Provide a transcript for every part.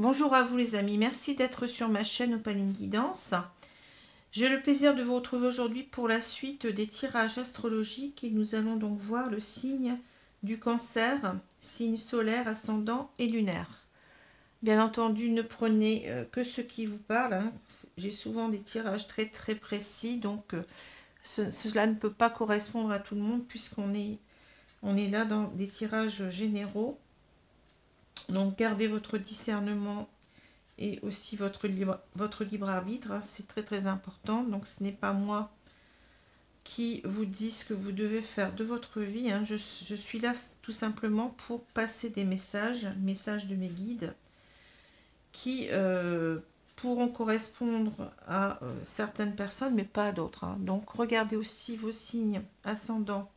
Bonjour à vous les amis, merci d'être sur ma chaîne Opaline Guidance. J'ai le plaisir de vous retrouver aujourd'hui pour la suite des tirages astrologiques et nous allons donc voir le signe du Cancer, signe solaire, ascendant et lunaire. Bien entendu, ne prenez que ce qui vous parle, hein. J'ai souvent des tirages très précis, donc cela ne peut pas correspondre à tout le monde puisqu'on est là dans des tirages généraux. Donc gardez votre discernement et aussi votre libre arbitre, hein, c'est très important. Donc ce n'est pas moi qui vous dis ce que vous devez faire de votre vie, hein. Je suis là tout simplement pour passer des messages de mes guides qui pourront correspondre à certaines personnes mais pas à d'autres, hein. Donc regardez aussi vos signes ascendants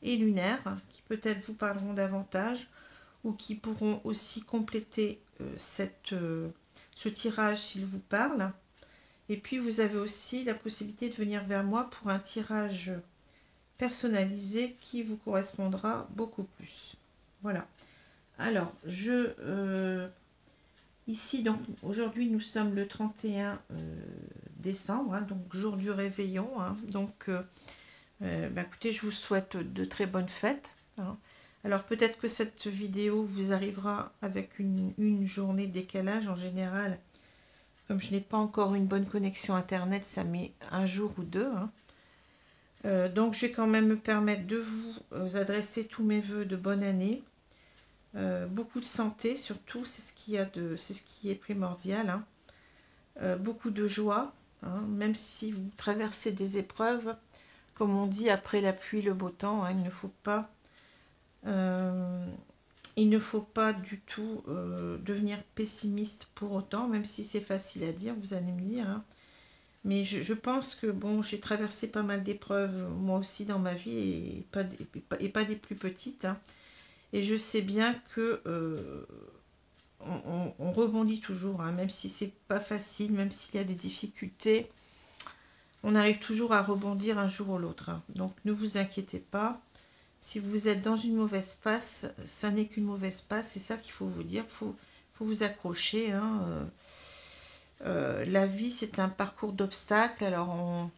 et lunaires qui peut-être vous parleront davantage ou qui pourront aussi compléter ce tirage s'il vous parle. Et puis vous avez aussi la possibilité de venir vers moi pour un tirage personnalisé qui vous correspondra beaucoup plus. Voilà. Alors, ici, donc aujourd'hui nous sommes le 31 décembre, hein, donc jour du réveillon, hein. Donc écoutez, je vous souhaite de très bonnes fêtes, hein. Alors peut-être que cette vidéo vous arrivera avec une journée de décalage. En général, comme je n'ai pas encore une bonne connexion internet, ça met un jour ou deux, hein. Donc je vais quand même me permettre de vous adresser tous mes voeux de bonne année. Beaucoup de santé surtout, c'est ce qui est primordial, hein. Beaucoup de joie, hein, même si vous traversez des épreuves, comme on dit, après la pluie, le beau temps, hein, il ne faut pas du tout devenir pessimiste pour autant, même si c'est facile à dire, vous allez me dire, hein. Mais je pense que bon, j'ai traversé pas mal d'épreuves moi aussi dans ma vie et pas des plus petites, hein. Et je sais bien que on rebondit toujours, hein, même si c'est pas facile, même s'il y a des difficultés, on arrive toujours à rebondir un jour ou l'autre, hein. Donc ne vous inquiétez pas. Si vous êtes dans une mauvaise passe, ça n'est qu'une mauvaise passe, c'est ça qu'il faut vous dire, faut vous accrocher, hein. La vie, c'est un parcours d'obstacles, alors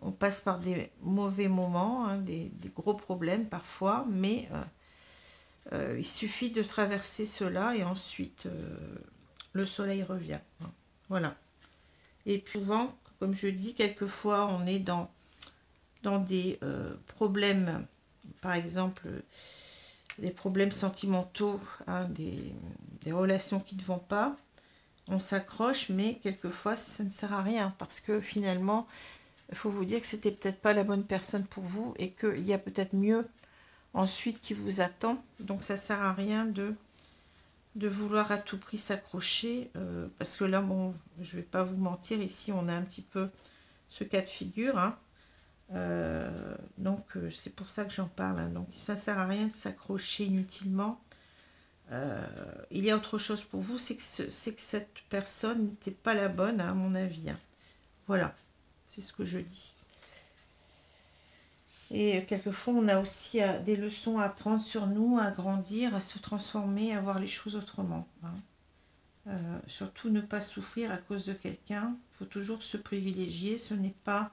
on passe par des mauvais moments, hein, des gros problèmes parfois, mais il suffit de traverser cela et ensuite le soleil revient, hein. Voilà. Et puis souvent, comme je dis, quelquefois on est dans des problèmes, par exemple des problèmes sentimentaux, hein, des relations qui ne vont pas, on s'accroche, mais quelquefois ça ne sert à rien parce que finalement il faut vous dire que c'était peut-être pas la bonne personne pour vous et qu'il y a peut-être mieux ensuite qui vous attend. Donc ça sert à rien de vouloir à tout prix s'accrocher, parce que là, bon, je vais pas vous mentir, ici on a un petit peu ce cas de figure, hein. Donc c'est pour ça que j'en parle, hein. Donc ça sert à rien de s'accrocher inutilement. Il y a autre chose pour vous, c'est que cette personne n'était pas la bonne, hein, à mon avis, hein. Voilà, c'est ce que je dis. Et quelquefois on a aussi des leçons à apprendre sur nous, à grandir, à se transformer, à voir les choses autrement, hein. Surtout ne pas souffrir à cause de quelqu'un. Il faut toujours se privilégier, ce n'est pas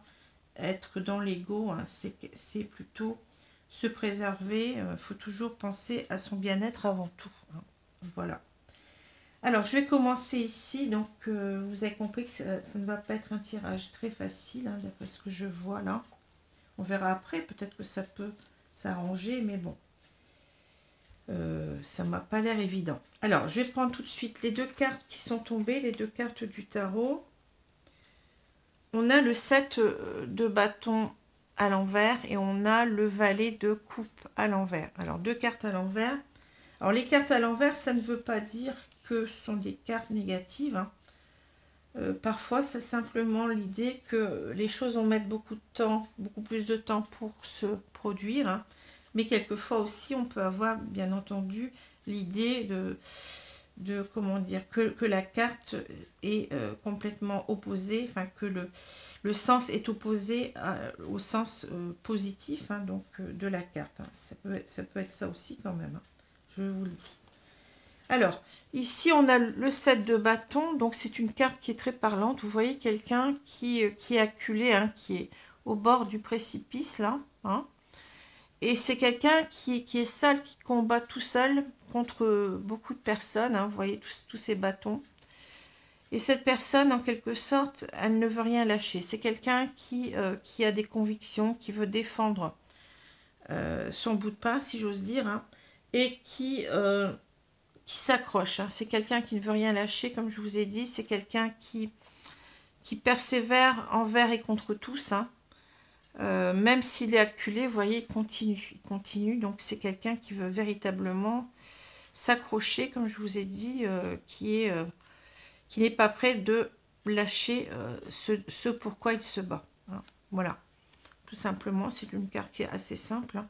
être dans l'ego, hein, c'est plutôt se préserver. Il faut toujours penser à son bien-être avant tout, hein. Voilà. Alors je vais commencer ici. Donc vous avez compris que ça ne va pas être un tirage très facile, hein, d'après ce que je vois là. On verra après, peut-être que ça peut s'arranger, mais bon, ça m'a pas l'air évident. Alors je vais prendre tout de suite les deux cartes qui sont tombées, les deux cartes du tarot. On a le 7 de bâton à l'envers et on a le valet de coupe à l'envers. Alors deux cartes à l'envers. Alors les cartes à l'envers, ça ne veut pas dire que ce sont des cartes négatives, hein. Parfois c'est simplement l'idée que les choses vont mettre beaucoup de temps, beaucoup plus de temps pour se produire, hein. Mais quelquefois aussi on peut avoir bien entendu l'idée de comment dire, que la carte est complètement opposée, enfin que le sens est opposé au sens positif, hein, donc de la carte, hein. Ça peut être ça aussi quand même, hein, je vous le dis. Alors, ici, on a le 7 de bâton. Donc, c'est une carte qui est très parlante. Vous voyez quelqu'un qui est acculé, hein, qui est au bord du précipice, là. Hein. Et c'est quelqu'un qui est seul, qui combat tout seul contre beaucoup de personnes. Hein. Vous voyez tous ces bâtons. Et cette personne, en quelque sorte, elle ne veut rien lâcher. C'est quelqu'un qui a des convictions, qui veut défendre son bout de pain, si j'ose dire, hein, et qui s'accroche. Hein. C'est quelqu'un qui ne veut rien lâcher, comme je vous ai dit. C'est quelqu'un qui persévère envers et contre tous. Hein. Même s'il est acculé, vous voyez, il continue. Donc, c'est quelqu'un qui veut véritablement s'accrocher, comme je vous ai dit, qui n'est pas prêt de lâcher ce pourquoi il se bat. Hein. Voilà, tout simplement, c'est une carte qui est assez simple. Hein.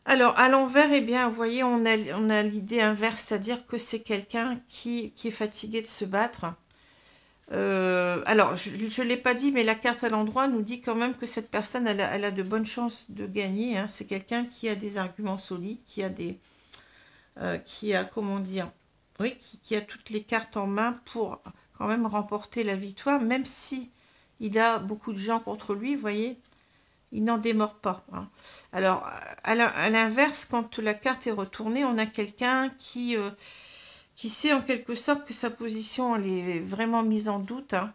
Alors, à l'envers, eh bien, vous voyez, on a l'idée inverse, c'est-à-dire que c'est quelqu'un qui est fatigué de se battre. Alors, je ne l'ai pas dit, mais la carte à l'endroit nous dit quand même que cette personne, elle a de bonnes chances de gagner. Hein. C'est quelqu'un qui a des arguments solides, qui a, comment dire, oui, qui a toutes les cartes en main pour quand même remporter la victoire, même si il a beaucoup de gens contre lui, vous voyez, il n'en démord pas. Hein. Alors, à l'inverse, quand la carte est retournée, on a quelqu'un qui sait en quelque sorte que sa position elle est vraiment mise en doute, hein,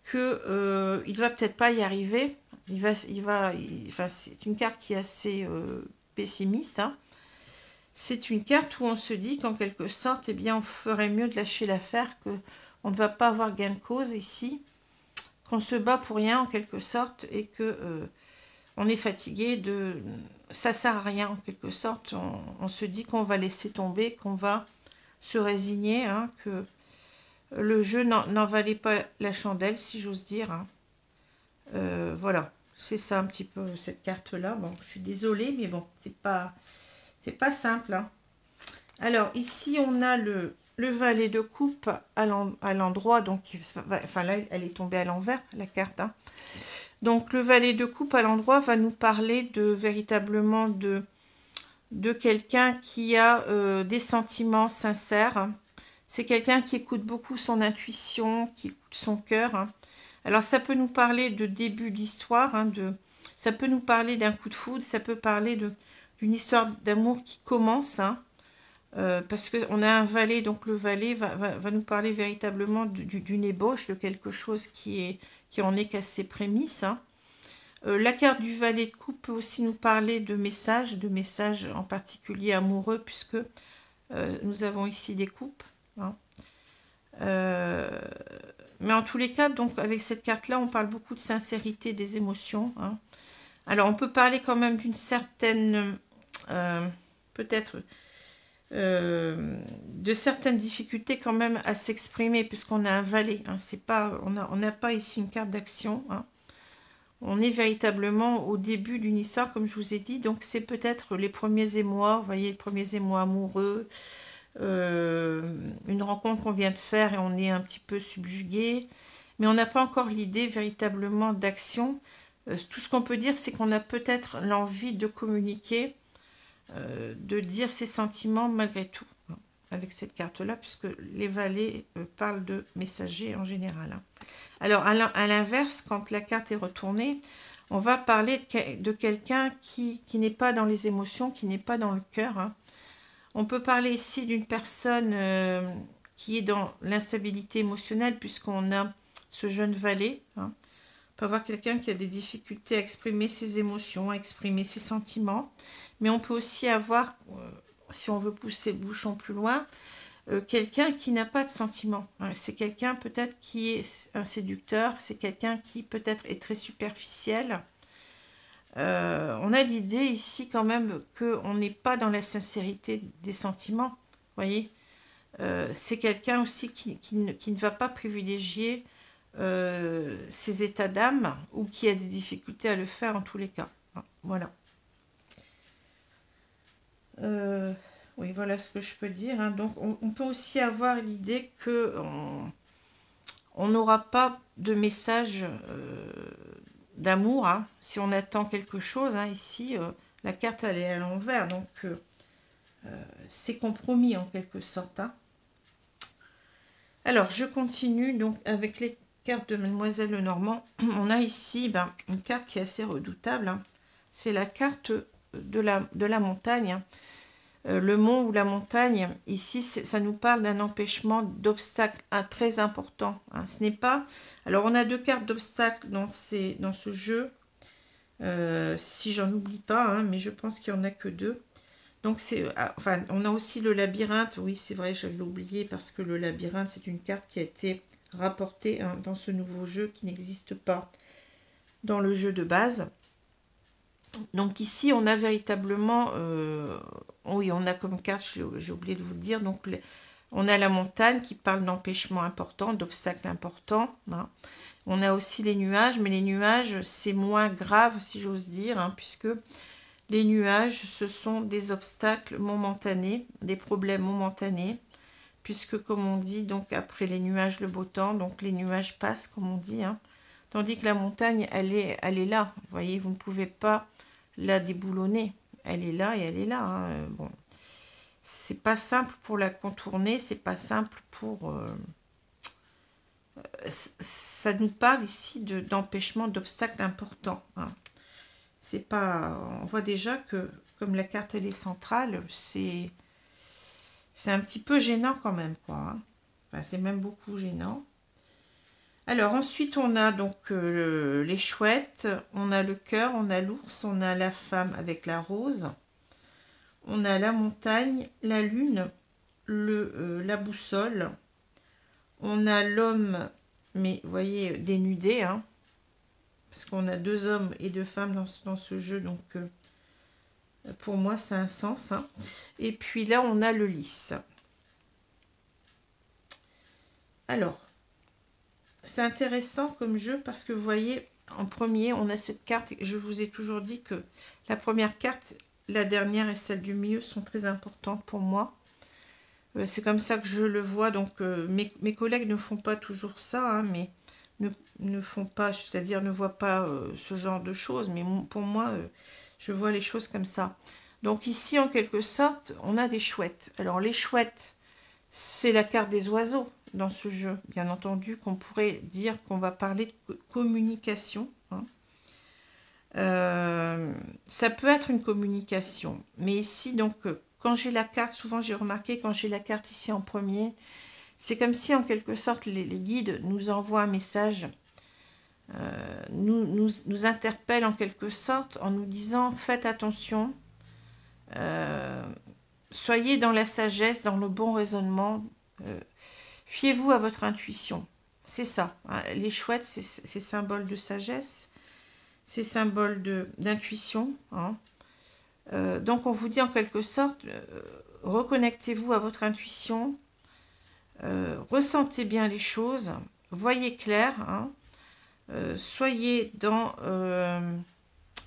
que il va peut-être pas y arriver. Enfin, c'est une carte qui est assez pessimiste. Hein. C'est une carte où on se dit qu'en quelque sorte, eh bien, on ferait mieux de lâcher l'affaire, que on ne va pas avoir gain de cause ici, qu'on se bat pour rien en quelque sorte, et que on est fatigué ça sert à rien en quelque sorte. On se dit qu'on va laisser tomber, qu'on va se résigner, hein, que le jeu n'en valait pas la chandelle, si j'ose dire. Hein. Voilà, c'est ça un petit peu cette carte-là. Bon, je suis désolée, mais bon, c'est pas simple. Hein. Alors, ici, on a le valet de coupe à l'endroit. Donc, enfin là, elle est tombée à l'envers, la carte. Hein. Donc, le valet de coupe à l'endroit va nous parler véritablement de quelqu'un qui a des sentiments sincères. C'est quelqu'un qui écoute beaucoup son intuition, qui écoute son cœur. Hein. Alors, ça peut nous parler de début d'histoire, hein, ça peut nous parler d'un coup de foudre, ça peut parler d'une histoire d'amour qui commence, hein, parce qu'on a un valet, donc le valet va nous parler véritablement d'une ébauche, de quelque chose qui en est qu'à ses prémices. Hein. La carte du valet de coupe peut aussi nous parler de messages en particulier amoureux, puisque nous avons ici des coupes. Hein. Mais en tous les cas, donc avec cette carte-là, on parle beaucoup de sincérité des émotions. Hein. Alors, on peut parler quand même d'une certaine, peut-être, de certaines difficultés quand même à s'exprimer, puisqu'on a un valet. Hein. On n'a pas ici une carte d'action. Hein. On est véritablement au début d'une histoire, comme je vous ai dit. Donc, c'est peut-être les premiers émois, vous voyez, les premiers émois amoureux, une rencontre qu'on vient de faire et on est un petit peu subjugué. Mais on n'a pas encore l'idée véritablement d'action. Tout ce qu'on peut dire, c'est qu'on a peut-être l'envie de communiquer, de dire ses sentiments malgré tout, hein, avec cette carte-là, puisque les valets parlent de messagers en général. Hein. Alors, à l'inverse, quand la carte est retournée, on va parler de quelqu'un qui n'est pas dans les émotions, qui n'est pas dans le cœur. Hein. On peut parler ici d'une personne qui est dans l'instabilité émotionnelle, puisqu'on a ce jeune valet. Hein. On peut avoir quelqu'un qui a des difficultés à exprimer ses émotions, à exprimer ses sentiments. Mais on peut aussi avoir, si on veut pousser le bouchon plus loin, quelqu'un qui n'a pas de sentiments. C'est quelqu'un peut-être qui est un séducteur, c'est quelqu'un qui peut-être est très superficiel. On a l'idée ici quand même qu'on n'est pas dans la sincérité des sentiments, vous voyez. C'est quelqu'un aussi qui ne va pas privilégier ses états d'âme, ou qui a des difficultés à le faire en tous les cas. Voilà. Oui, voilà ce que je peux dire. Hein. Donc, on peut aussi avoir l'idée que on n'aura pas de message d'amour, hein, si on attend quelque chose. Hein. Ici, la carte, elle est à l'envers. Donc, c'est compromis en quelque sorte. Hein. Alors, je continue donc avec les cartes de Mademoiselle Lenormand. On a ici une carte qui est assez redoutable. Hein. C'est la carte de la montagne. Hein. Le mont ou la montagne, ici, ça nous parle d'un empêchement d'obstacle très important. Hein. Ce n'est pas... Alors, on a deux cartes d'obstacle dans ce jeu. Si j'en oublie pas, hein, mais je pense qu'il n'y en a que deux. Donc, enfin, on a aussi le labyrinthe. Oui, c'est vrai, je l'ai oublié parce que le labyrinthe, c'est une carte qui a été rapportée hein, dans ce nouveau jeu qui n'existe pas dans le jeu de base. Donc ici, on a véritablement, oui, on a comme carte, j'ai oublié de vous le dire, donc on a la montagne qui parle d'empêchement important, d'obstacles importants. Hein. On a aussi les nuages, mais les nuages, c'est moins grave, si j'ose dire, hein, puisque les nuages, ce sont des obstacles momentanés, des problèmes momentanés, puisque, comme on dit, donc après les nuages, le beau temps, donc les nuages passent, comme on dit, hein. Tandis que la montagne, elle est là. Vous voyez, vous ne pouvez pas la déboulonner. Elle est là et elle est là. Hein. Bon, c'est pas simple pour la contourner, c'est pas simple pour... ça nous parle ici d'empêchement d'obstacles importants. Hein. C'est pas... On voit déjà que, comme la carte elle est centrale, c'est un petit peu gênant quand même, quoi. Hein. Enfin, c'est même beaucoup gênant. Alors ensuite on a donc les chouettes, on a le cœur, on a l'ours, on a la femme avec la rose, on a la montagne, la lune, la boussole, on a l'homme, mais vous voyez dénudé, hein, parce qu'on a deux hommes et deux femmes dans ce jeu, donc pour moi ça a un sens. Hein. Et puis là on a le lys. Alors, c'est intéressant comme jeu parce que vous voyez, en premier, on a cette carte. Je vous ai toujours dit que la première carte, la dernière et celle du milieu sont très importantes pour moi. C'est comme ça que je le vois. Donc, mes collègues ne font pas toujours ça, hein, mais ne font pas, c'est-à-dire ne voient pas ce genre de choses. Mais pour moi, je vois les choses comme ça. Donc ici, en quelque sorte, on a des chouettes. Alors, les chouettes, c'est la carte des oiseaux dans ce jeu. Bien entendu qu'on pourrait dire qu'on va parler de communication. Hein. Ça peut être une communication. Mais ici, donc, quand j'ai la carte, souvent j'ai remarqué, quand j'ai la carte ici en premier, c'est comme si en quelque sorte les guides nous envoient un message, nous interpellent en quelque sorte en nous disant faites attention, soyez dans la sagesse, dans le bon raisonnement, fiez-vous à votre intuition. C'est ça. Hein. Les chouettes, c'est symbole de sagesse, c'est symbole d'intuition. Hein. Donc on vous dit en quelque sorte, reconnectez-vous à votre intuition, ressentez bien les choses, voyez clair, hein, soyez dans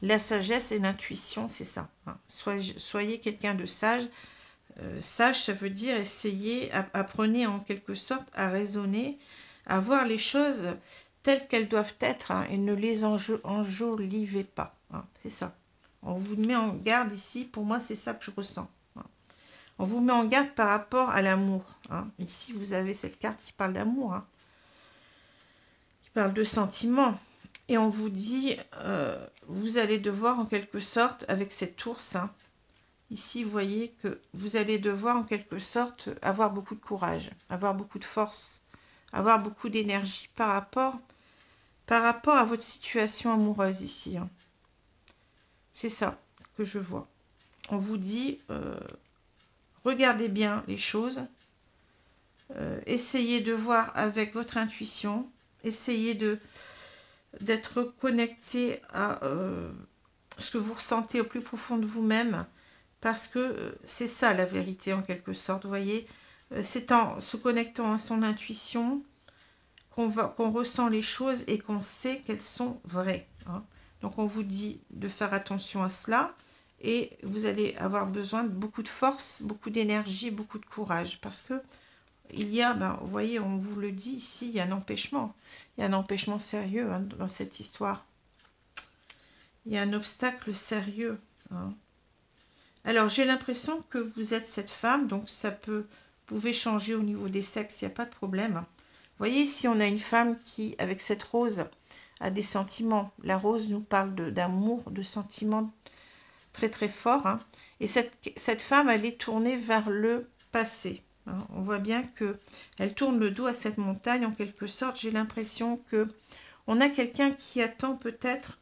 la sagesse et l'intuition, c'est ça. Hein. Soyez quelqu'un de sage. Sage, ça veut dire essayer, apprenez en quelque sorte à raisonner, à voir les choses telles qu'elles doivent être, hein, et ne les enjolivez pas. Hein, c'est ça. On vous met en garde ici, pour moi c'est ça que je ressens. Hein. On vous met en garde par rapport à l'amour. Hein. Ici vous avez cette carte qui parle d'amour, hein, qui parle de sentiments. Et on vous dit, vous allez devoir en quelque sorte, avec cette ours, hein, ici, vous voyez que vous allez devoir en quelque sorte avoir beaucoup de courage, avoir beaucoup de force, avoir beaucoup d'énergie par rapport à votre situation amoureuse ici. Hein. C'est ça que je vois. On vous dit, regardez bien les choses, essayez de voir avec votre intuition, essayez d'être connecté à ce que vous ressentez au plus profond de vous-même, parce que c'est ça la vérité en quelque sorte, vous voyez. C'est en se connectant à son intuition qu'on ressent les choses et qu'on sait qu'elles sont vraies. Hein. Donc on vous dit de faire attention à cela et vous allez avoir besoin de beaucoup de force, beaucoup d'énergie, beaucoup de courage, parce que il y a, vous voyez, on vous le dit ici, il y a un empêchement. Il y a un empêchement sérieux, hein, dans cette histoire. Il y a un obstacle sérieux. Hein. Alors, j'ai l'impression que vous êtes cette femme, donc ça peut, vous pouvez changer au niveau des sexes, il n'y a pas de problème. Vous voyez, ici, on a une femme qui, avec cette rose, a des sentiments. La rose nous parle d'amour, de sentiments très très forts. Hein. Et cette femme, elle est tournée vers le passé. Hein. On voit bien qu'elle tourne le dos à cette montagne, en quelque sorte. J'ai l'impression que on a quelqu'un qui attend peut-être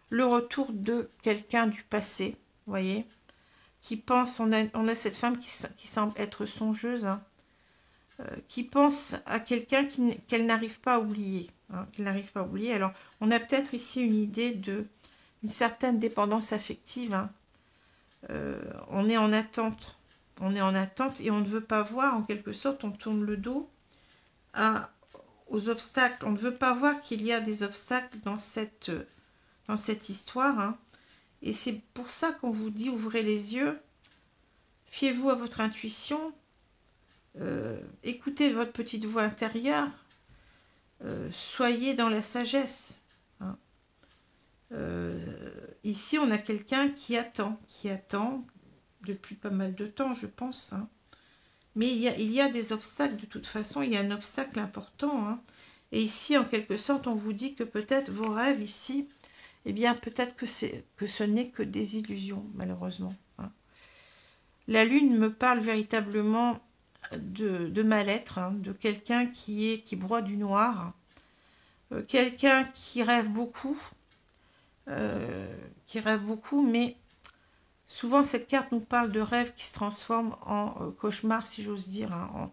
le retour de quelqu'un du passé, vous voyez, qui pense, on a cette femme qui semble être songeuse, hein, qui pense à quelqu'un qu'elle n'arrive pas à oublier, hein, qu'elle n'arrive pas à oublier. Alors, on a peut-être ici une idée d'une certaine dépendance affective, hein. On est en attente, et on ne veut pas voir, en quelque sorte, on tourne le dos aux obstacles, on ne veut pas voir qu'il y a des obstacles dans cette histoire, hein. Et c'est pour ça qu'on vous dit, ouvrez les yeux, fiez-vous à votre intuition, écoutez votre petite voix intérieure, soyez dans la sagesse. Hein. Ici, on a quelqu'un qui attend depuis pas mal de temps, je pense. Hein. Mais il y a des obstacles, de toute façon, il y a un obstacle important. Hein. Et ici, en quelque sorte, on vous dit que peut-être vos rêves ici, eh bien, peut-être que ce n'est que des illusions, malheureusement. Hein. La lune me parle véritablement de mal-être, hein, de quelqu'un qui broie du noir, quelqu'un qui rêve beaucoup, mais souvent cette carte nous parle de rêves qui se transforment en cauchemar, si j'ose dire, hein,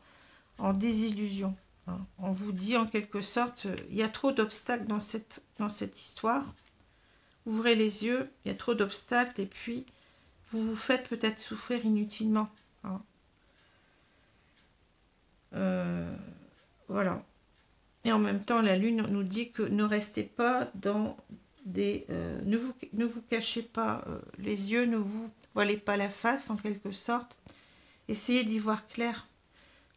en désillusion. Hein. On vous dit en quelque sorte, il y a trop d'obstacles dans cette histoire. Ouvrez les yeux, il y a trop d'obstacles et puis vous vous faites peut-être souffrir inutilement. Hein. Voilà. Et en même temps, la lune nous dit que ne restez pas dans des... ne vous cachez pas les yeux, ne vous voilez pas la face en quelque sorte. Essayez d'y voir clair.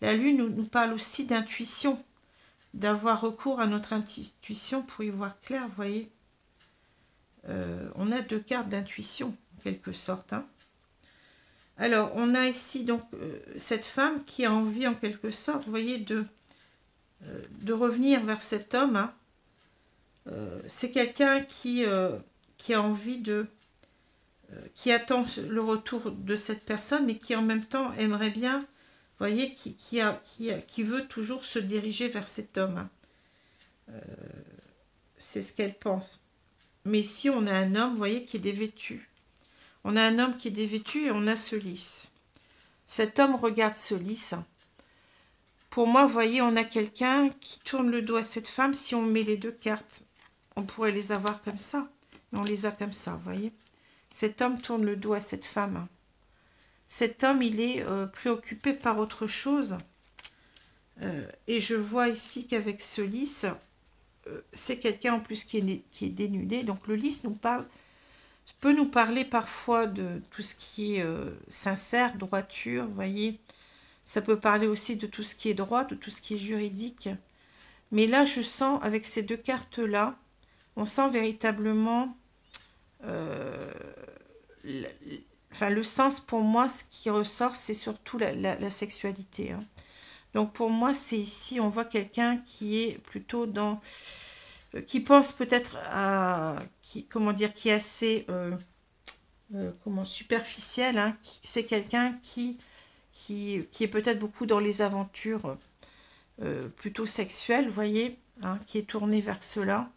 La lune nous parle aussi d'intuition, d'avoir recours à notre intuition pour y voir clair, vous voyez. On a 2 cartes d'intuition, en quelque sorte. Hein. Alors, on a ici donc cette femme qui a envie, en quelque sorte, vous voyez, de revenir vers cet homme. Hein. C'est quelqu'un qui a envie qui attend le retour de cette personne, mais qui en même temps aimerait bien, vous voyez, qui veut toujours se diriger vers cet homme. Hein. C'est ce qu'elle pense. Mais ici, on a un homme, vous voyez, qui est dévêtu. On a un homme qui est dévêtu et on a ce lys. Cet homme regarde ce lys. Pour moi, vous voyez, on a quelqu'un qui tourne le dos à cette femme. Si on met les 2 cartes, on pourrait les avoir comme ça. Mais on les a comme ça, vous voyez. Cet homme tourne le dos à cette femme. Cet homme, il est préoccupé par autre chose. Et je vois ici qu'avec ce lys, c'est quelqu'un en plus qui est dénudé. Donc le lys peut nous parler parfois de tout ce qui est sincère, droiture, vous voyez. Ça peut parler aussi de tout ce qui est droit, de tout ce qui est juridique. Mais là, je sens, avec ces 2 cartes-là, on sent véritablement... le sens, pour moi, ce qui ressort, c'est surtout la sexualité. Hein. Donc, pour moi, c'est ici, on voit quelqu'un qui est plutôt dans... qui pense peut-être à... qui est assez... superficiel. Hein. C'est quelqu'un qui est peut-être beaucoup dans les aventures plutôt sexuelles, vous voyez, hein, qui est tourné vers cela.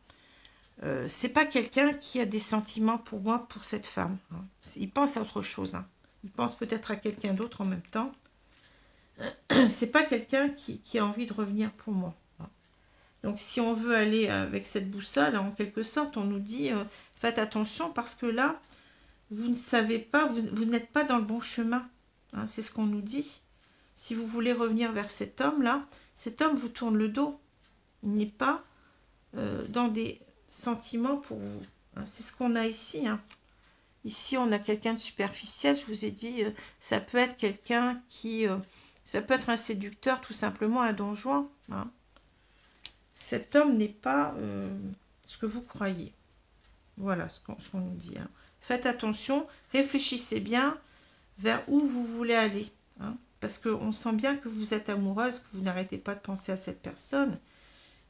C'est pas quelqu'un qui a des sentiments pour moi, pour cette femme. Hein. Il pense à autre chose. Hein. Il pense peut-être à quelqu'un d'autre en même temps. C'est pas quelqu'un qui a envie de revenir pour moi. Hein. Donc si on veut aller avec cette boussole, en quelque sorte, on nous dit faites attention parce que là, vous ne savez pas, vous n'êtes pas dans le bon chemin. Hein, c'est ce qu'on nous dit. Si vous voulez revenir vers cet homme-là, cet homme vous tourne le dos. Il n'est pas dans des sentiments pour vous. Hein, c'est ce qu'on a ici. Hein. Ici, on a quelqu'un de superficiel. Je vous ai dit, ça peut être quelqu'un qui... ça peut être un séducteur, tout simplement, un don Juan. Hein. Cet homme n'est pas ce que vous croyez. Voilà ce qu'on nous dit. Hein. faites attention, réfléchissez bien vers où vous voulez aller. Hein, parce qu'on sent bien que vous êtes amoureuse, que vous n'arrêtez pas de penser à cette personne.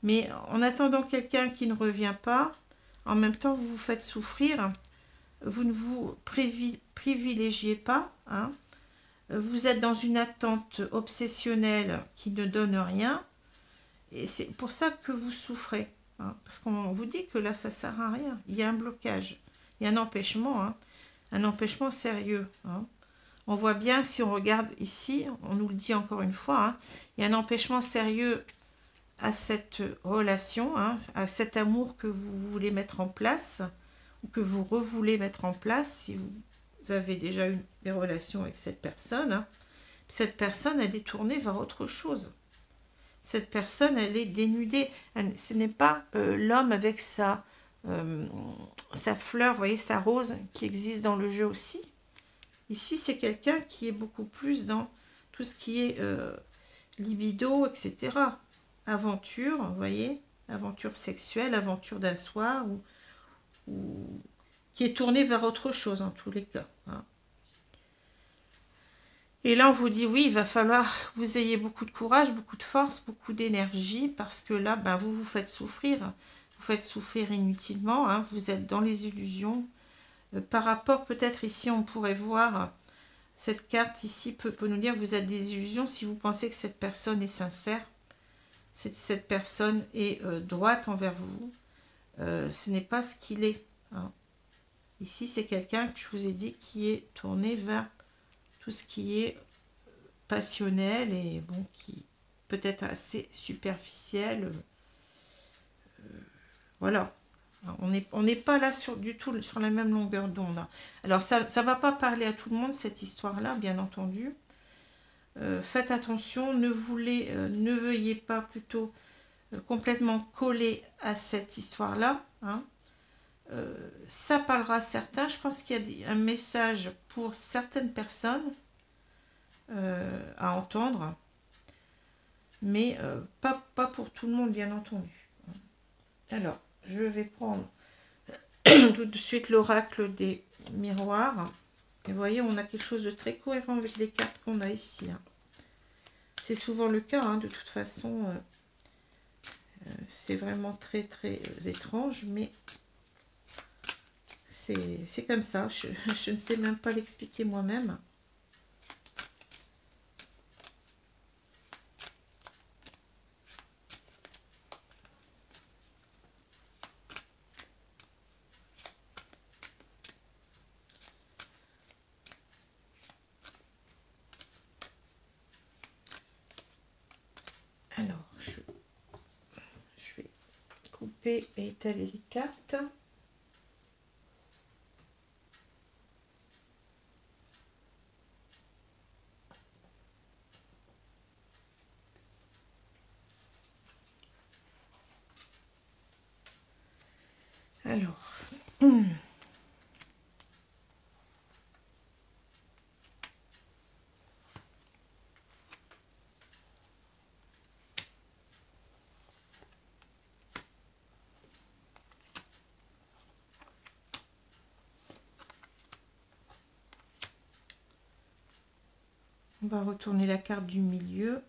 Mais en attendant quelqu'un qui ne revient pas, en même temps, vous vous faites souffrir. Vous ne vous privilégiez pas. Hein, vous êtes dans une attente obsessionnelle qui ne donne rien. Et c'est pour ça que vous souffrez. Hein, parce qu'on vous dit que là, ça ne sert à rien. Il y a un blocage. Il y a un empêchement sérieux. Hein. On voit bien, si on regarde ici, on nous le dit encore une fois, hein, il y a un empêchement sérieux à cette relation, hein, à cet amour que vous voulez mettre en place, ou que vous revoulez mettre en place, si vous avez déjà eu des relations avec cette personne. Hein. Cette personne, elle est tournée vers autre chose. Cette personne, elle est dénudée. Ce n'est pas l'homme avec sa fleur, vous voyez, sa rose, qui existe dans le jeu aussi. Ici, c'est quelqu'un qui est beaucoup plus dans tout ce qui est libido, etc. Aventure, vous voyez, aventure sexuelle, aventure d'un soir, ou qui est tournée vers autre chose en tous les cas. Hein. Et là, on vous dit, oui, il va falloir que vous ayez beaucoup de courage, beaucoup de force, beaucoup d'énergie, parce que là, ben, vous vous faites souffrir. Vous faites souffrir inutilement, hein, vous êtes dans les illusions. Par rapport, peut-être ici, on pourrait voir, cette carte ici peut nous dire que vous êtes des illusions si vous pensez que cette personne est sincère, cette personne est droite envers vous. Ce n'est pas ce qu'il est. Hein. Ici, c'est quelqu'un que je vous ai dit qui est tourné vers tout ce qui est passionnel et bon, qui peut être assez superficiel. Voilà. On n'est pas là du tout sur la même longueur d'onde. Alors, ça ne va pas parler à tout le monde, cette histoire-là, bien entendu. Faites attention, ne veuillez pas plutôt complètement coller à cette histoire-là. Hein. Ça parlera à certains. Je pense qu'il y a un message pour certaines personnes à entendre, mais pas pour tout le monde, bien entendu. Alors, je vais prendre tout de suite l'oracle des miroirs. Et vous voyez, on a quelque chose de très cohérent avec les cartes qu'on a ici. Hein. C'est souvent le cas, hein, de toute façon. C'est vraiment très, très étrange, mais c'est comme ça. Je ne sais même pas l'expliquer moi-même. Alors, je vais couper et étaler les cartes. Alors, on va retourner la carte du milieu.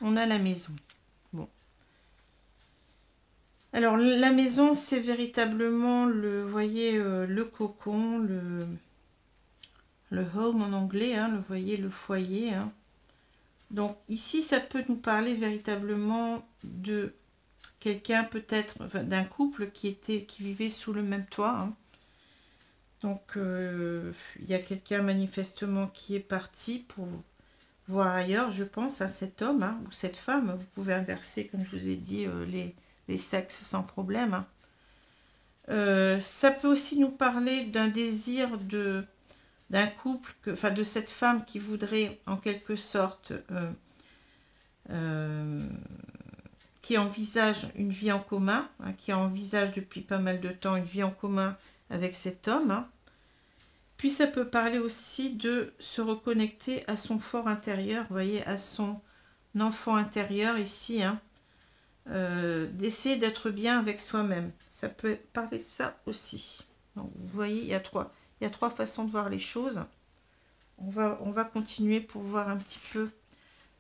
On a la maison. Bon. Alors, la maison, c'est véritablement vous voyez, le cocon, le home en anglais, hein, vous voyez, le foyer. Hein. Donc, ici, ça peut nous parler véritablement de quelqu'un, peut-être, enfin, d'un couple qui vivait sous le même toit. Hein. Donc, il y a quelqu'un manifestement qui est parti pour voir ailleurs, je pense, à cet homme, hein, ou cette femme. Vous pouvez inverser, comme je vous ai dit, les sexes sans problème. Hein. Ça peut aussi nous parler d'un désir d'un couple, enfin de cette femme qui voudrait en quelque sorte, qui envisage une vie en commun, hein, qui envisage depuis pas mal de temps une vie en commun avec cet homme. Hein. Puis ça peut parler aussi de se reconnecter à son fort intérieur, vous voyez, à son enfant intérieur ici, hein. d'essayer d'être bien avec soi-même. Ça peut parler de ça aussi. Donc, vous voyez, il y a trois façons de voir les choses. On va continuer pour voir un petit peu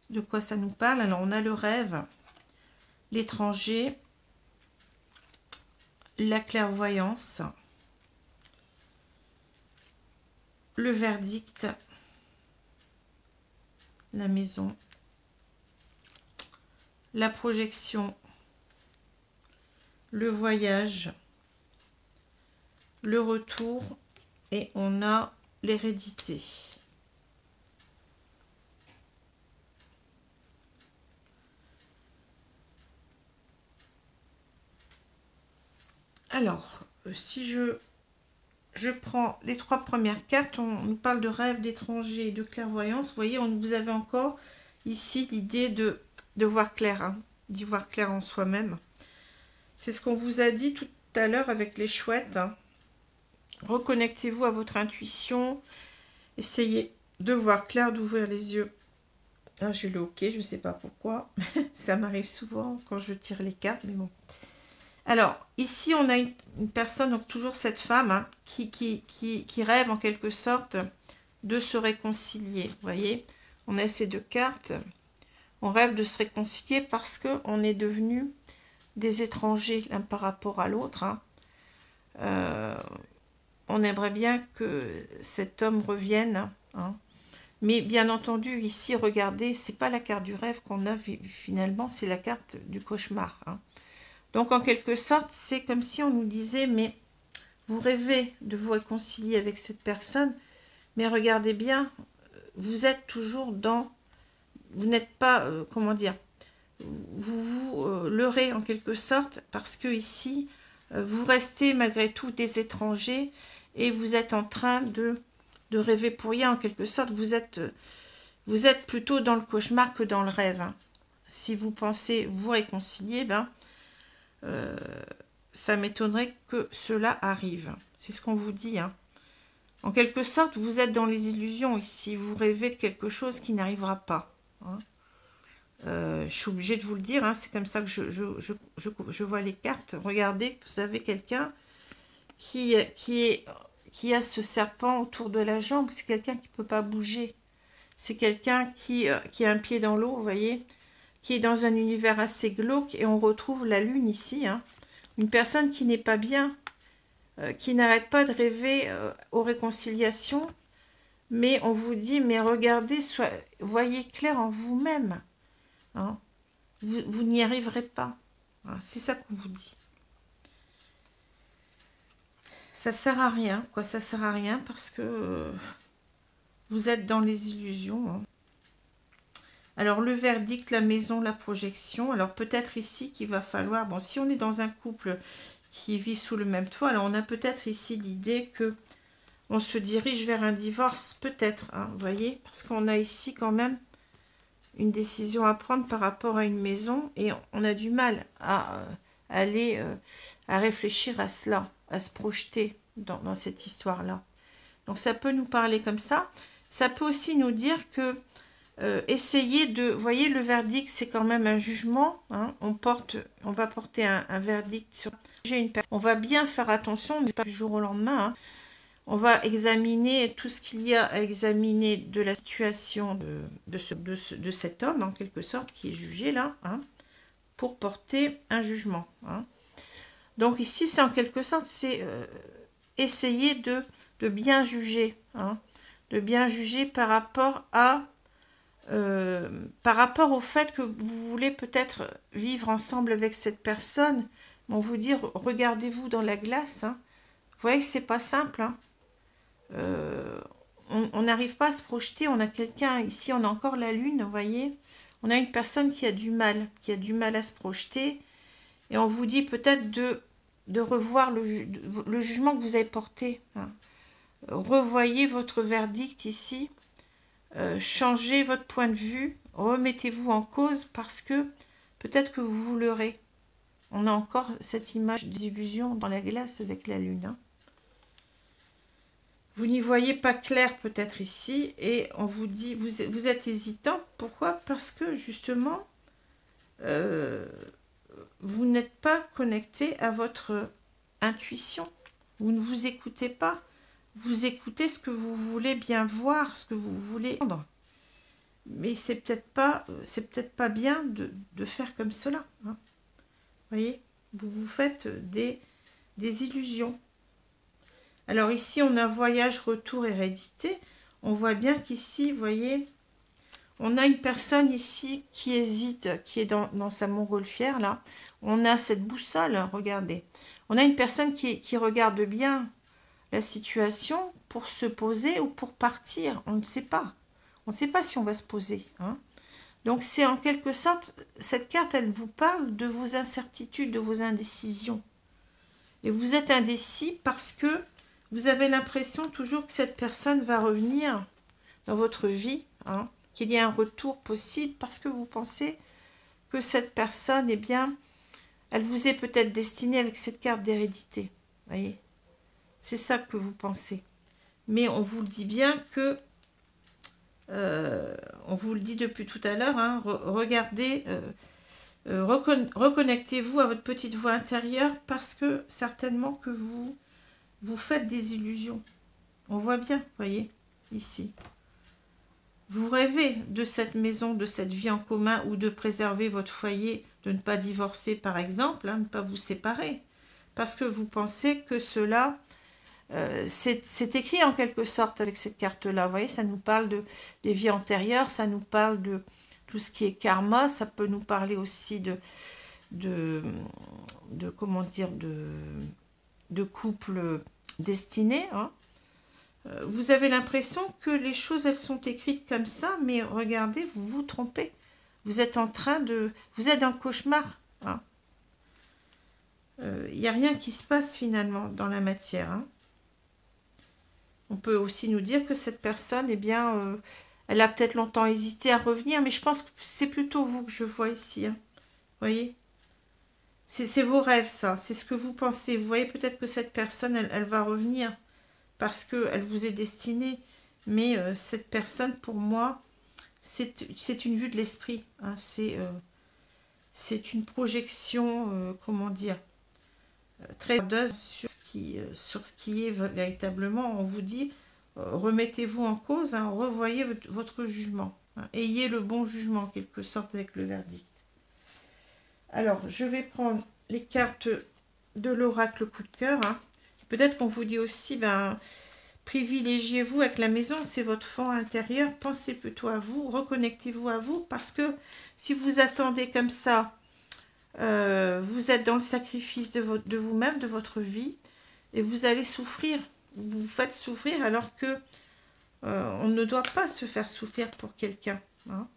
de quoi ça nous parle. Alors, on a le rêve, l'étranger, la clairvoyance, le verdict, la maison, la projection, le voyage, le retour et on a l'hérédité. Alors, si je prends les trois premières cartes, on nous parle de rêve, d'étranger et de clairvoyance. Vous voyez, vous avez encore ici l'idée de voir clair, hein, d'y voir clair en soi-même. C'est ce qu'on vous a dit tout à l'heure avec les chouettes. Hein. Reconnectez-vous à votre intuition. Essayez de voir clair, d'ouvrir les yeux. Ah, j'ai le OK, je ne sais pas pourquoi. Ça m'arrive souvent quand je tire les cartes, mais bon. Alors, ici, on a une personne, donc toujours cette femme, hein, qui rêve en quelque sorte de se réconcilier. Vous voyez, on a ces deux cartes. On rêve de se réconcilier parce qu'on est devenus des étrangers l'un par rapport à l'autre. Hein. On aimerait bien que cet homme revienne. Hein. Mais bien entendu, ici, regardez, c'est pas la carte du rêve qu'on a finalement, c'est la carte du cauchemar. Hein. Donc, en quelque sorte, c'est comme si on nous disait, mais vous rêvez de vous réconcilier avec cette personne, mais regardez bien, vous êtes toujours dans... Vous n'êtes pas, comment dire, vous vous leurrez en quelque sorte, parce que ici, vous restez malgré tout des étrangers, et vous êtes en train de rêver pour rien, en quelque sorte. Vous êtes plutôt dans le cauchemar que dans le rêve. Hein. Si vous pensez vous réconcilier, ben... ça m'étonnerait que cela arrive. C'est ce qu'on vous dit. Hein. En quelque sorte, vous êtes dans les illusions ici. Vous rêvez de quelque chose qui n'arrivera pas. Hein. Je suis obligée de vous le dire. Hein. C'est comme ça que je vois les cartes. Regardez, vous avez quelqu'un qui a ce serpent autour de la jambe. C'est quelqu'un qui ne peut pas bouger. C'est quelqu'un qui a un pied dans l'eau, vous voyez, qui est dans un univers assez glauque, et on retrouve la lune ici, hein. Une personne qui n'est pas bien, qui n'arrête pas de rêver aux réconciliations, mais on vous dit, mais regardez, voyez clair en vous-même, hein. Vous n'y arriverez pas, hein. C'est ça qu'on vous dit. Ça sert à rien, quoi, ça sert à rien, parce que vous êtes dans les illusions, hein. Alors, le verdict, la maison, la projection. Alors, peut-être ici qu'il va falloir... Bon, si on est dans un couple qui vit sous le même toit, alors on a peut-être ici l'idée que on se dirige vers un divorce, peut-être, hein, vous voyez, parce qu'on a ici quand même une décision à prendre par rapport à une maison, et on a du mal à aller à réfléchir à cela, à se projeter dans cette histoire-là. Donc, ça peut nous parler comme ça. Ça peut aussi nous dire que essayez de... Vous voyez, le verdict, c'est quand même un jugement. Hein, on va porter un verdict sur... On va bien faire attention, mais pas du jour au lendemain. Hein. On va examiner tout ce qu'il y a à examiner de la situation de cet homme, en quelque sorte, qui est jugé là, hein, pour porter un jugement. Hein. Donc ici, c'est en quelque sorte, c'est essayer de bien juger. Hein, de bien juger par rapport au fait que vous voulez peut-être vivre ensemble avec cette personne. On vous dit, regardez-vous dans la glace. Hein. Vous voyez que c'est pas simple. Hein. On n'arrive pas à se projeter. On a quelqu'un, ici on a encore la lune, vous voyez. On a une personne qui a du mal à se projeter. Et on vous dit peut-être de revoir le jugement que vous avez porté. Hein. Revoyez votre verdict ici. Changez votre point de vue, remettez-vous en cause, parce que peut-être que vous vous leurrez. On a encore cette image d'illusion dans la glace avec la lune. Hein. Vous n'y voyez pas clair peut-être ici, et on vous dit, vous êtes hésitant. Pourquoi? Parce que justement, vous n'êtes pas connecté à votre intuition. Vous ne vous écoutez pas. Vous écoutez ce que vous voulez bien voir, ce que vous voulez entendre. Mais c'est peut-être pas bien de faire comme cela. Hein. Vous voyez, vous vous faites des illusions. Alors ici, on a voyage, retour, hérédité. On voit bien qu'ici, vous voyez, on a une personne ici qui hésite, qui est dans sa montgolfière, là. On a cette boussole, regardez. On a une personne qui regarde bien la situation pour se poser ou pour partir. On ne sait pas. On ne sait pas si on va se poser. Hein. Donc c'est en quelque sorte, cette carte, elle vous parle de vos incertitudes, de vos indécisions. Et vous êtes indécis parce que vous avez l'impression toujours que cette personne va revenir dans votre vie, hein, qu'il y a un retour possible parce que vous pensez que cette personne, eh bien, elle vous est peut-être destinée avec cette carte d'hérédité. Voyez, c'est ça que vous pensez. Mais on vous le dit bien que, on vous le dit depuis tout à l'heure, hein, regardez, reconnectez-vous à votre petite voix intérieure parce que certainement que vous faites des illusions. On voit bien, vous voyez, ici. Vous rêvez de cette maison, de cette vie en commun ou de préserver votre foyer, de ne pas divorcer par exemple, hein, ne pas vous séparer. Parce que vous pensez que cela, c'est écrit en quelque sorte avec cette carte-là. Vous voyez, ça nous parle des vies antérieures, ça nous parle de tout ce qui est karma, ça peut nous parler aussi comment dire, de couple destiné, hein. Vous avez l'impression que les choses, elles sont écrites comme ça, mais regardez, vous vous trompez. Vous êtes en train de... Vous êtes dans le cauchemar. Hein. Il n'y a rien qui se passe finalement dans la matière. Hein. On peut aussi nous dire que cette personne, eh bien, elle a peut-être longtemps hésité à revenir, mais je pense que c'est plutôt vous que je vois ici. Hein. Vous voyez? C'est vos rêves, ça. C'est ce que vous pensez. Vous voyez peut-être que cette personne, elle va revenir parce qu'elle vous est destinée. Mais cette personne, pour moi, c'est une vue de l'esprit. Hein. C'est une projection, comment dire, très ardeuse sur ce qui est véritablement. On vous dit, remettez-vous en cause, hein, revoyez votre jugement. Hein. Ayez le bon jugement, en quelque sorte, avec le verdict. Alors, je vais prendre les cartes de l'oracle coup de cœur. Hein. Peut-être qu'on vous dit aussi, ben, privilégiez-vous avec la maison, c'est votre fond intérieur, pensez plutôt à vous, reconnectez-vous à vous, parce que si vous attendez comme ça, vous êtes dans le sacrifice de vous-même, de votre vie, et vous allez souffrir, vous vous faites souffrir alors que on ne doit pas se faire souffrir pour quelqu'un. Hein.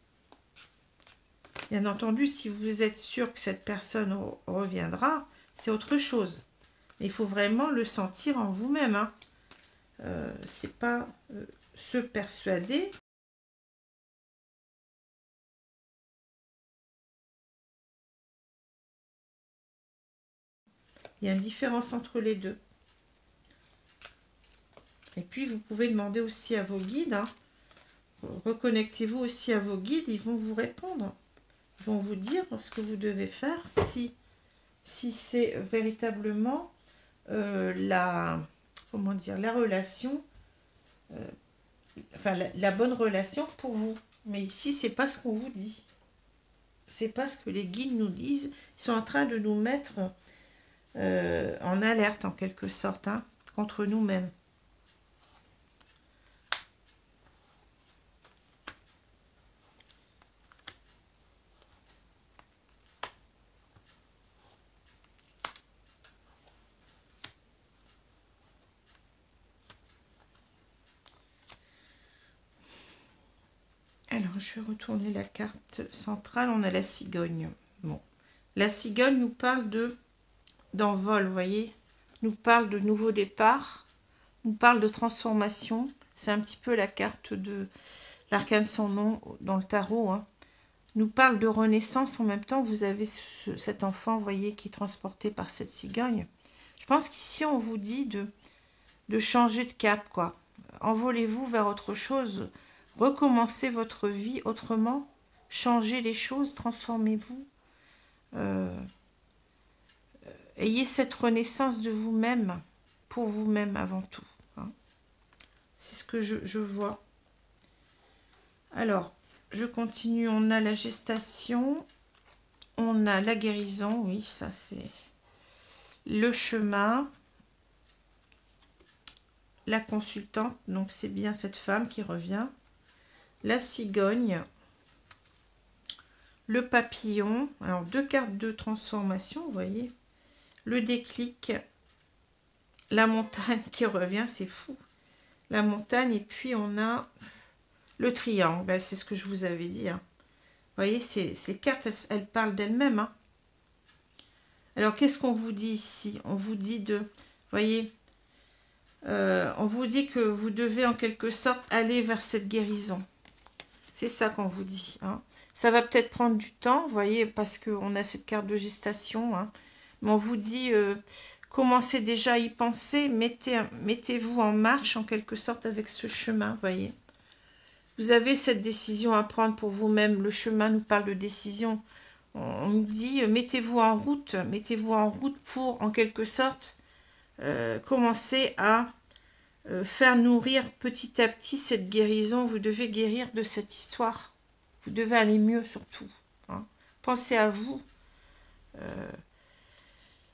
Bien entendu, si vous êtes sûr que cette personne reviendra, c'est autre chose. Il faut vraiment le sentir en vous-même. Hein. C'est pas se persuader. Il y a une différence entre les deux. Et puis, vous pouvez demander aussi à vos guides. Hein. Reconnectez-vous aussi à vos guides. Ils vont vous répondre. Ils vont vous dire ce que vous devez faire si c'est véritablement comment dire, la relation, enfin la bonne relation pour vous. Mais ici, c'est pas ce qu'on vous dit. C'est pas ce que les guides nous disent. Ils sont en train de nous mettre en alerte en quelque sorte, hein, contre nous-mêmes. Alors, je vais retourner la carte centrale. On a la cigogne. Bon, la cigogne nous parle d'envol, vous voyez, nous parle de nouveau départ, nous parle de transformation. C'est un petit peu la carte de l'arcane sans nom dans le tarot. Hein. Nous parle de renaissance en même temps. Vous avez cet enfant, vous voyez, qui est transporté par cette cigogne. Je pense qu'ici, on vous dit de changer de cap, quoi. Envolez-vous vers autre chose. Recommencez votre vie autrement. Changez les choses, transformez-vous. ayez cette renaissance de vous-même, pour vous-même avant tout. Hein. C'est ce que je vois. Alors, je continue. On a la gestation, on a la guérison, oui, ça c'est le chemin, la consultante, donc c'est bien cette femme qui revient, la cigogne, le papillon, alors 2 cartes de transformation, vous voyez, le déclic, la montagne qui revient, c'est fou, la montagne, et puis on a le triangle, ben, c'est ce que je vous avais dit, hein. Vous voyez, ces cartes, elles parlent d'elles-mêmes, hein. Alors, qu'est-ce qu'on vous dit ici? On vous dit de, vous voyez, on vous dit que vous devez en quelque sorte aller vers cette guérison. C'est ça qu'on vous dit, hein. Ça va peut-être prendre du temps, vous voyez, parce qu'on a cette carte de gestation, hein. Mais on vous dit, commencez déjà à y penser, mettez-vous en marche en quelque sorte avec ce chemin, vous voyez. Vous avez cette décision à prendre pour vous-même. Le chemin nous parle de décision. On nous dit, mettez-vous en route pour, en quelque sorte, commencer à faire nourrir petit à petit cette guérison. Vous devez guérir de cette histoire. Vous devez aller mieux surtout. Hein. Pensez à vous.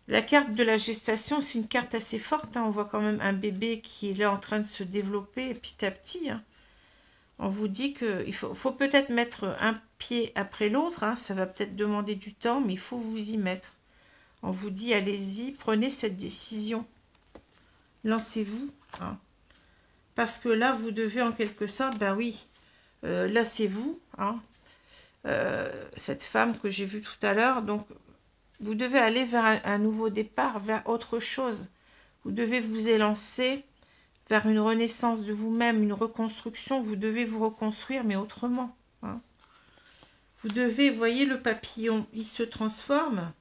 La carte de la gestation, c'est une carte assez forte. Hein. On voit quand même un bébé qui est là en train de se développer petit à petit. Hein. On vous dit qu'il faut peut-être mettre un pied après l'autre. Hein. Ça va peut-être demander du temps, mais il faut vous y mettre. On vous dit, allez-y, prenez cette décision. Lancez-vous. Hein. Parce que là, vous devez en quelque sorte, ben oui, là c'est vous. Hein. Cette femme que j'ai vue tout à l'heure. Donc, vous devez aller vers un nouveau départ, vers autre chose. Vous devez vous élancer vers une renaissance de vous-même, une reconstruction. Vous devez vous reconstruire, mais autrement. Hein. Vous devez, vous voyez le papillon, il se transforme.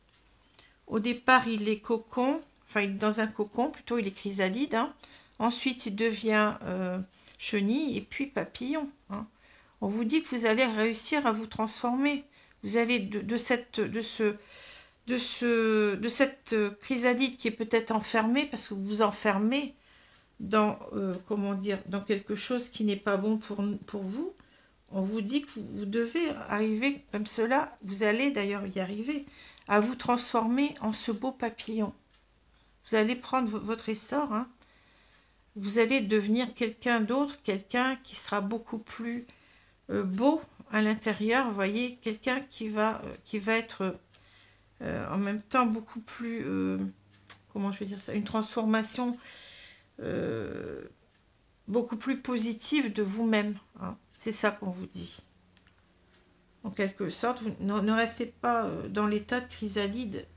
Au départ, il est cocon, enfin, il est dans un cocon, plutôt il est chrysalide. Hein. Ensuite, il devient chenille et puis papillon. Hein. On vous dit que vous allez réussir à vous transformer. Vous allez de cette chrysalide qui est peut-être enfermée, parce que vous vous enfermez dans, comment dire, dans quelque chose qui n'est pas bon pour vous. On vous dit que vous devez arriver comme cela, vous allez d'ailleurs y arriver, à vous transformer en ce beau papillon. Vous allez prendre votre essor, hein. Vous allez devenir quelqu'un d'autre, quelqu'un qui sera beaucoup plus beau à l'intérieur, vous voyez, quelqu'un qui va être en même temps beaucoup plus, comment je vais dire ça, une transformation beaucoup plus positive de vous-même. Hein. C'est ça qu'on vous dit. En quelque sorte, vous ne restez pas dans l'état de chrysalide.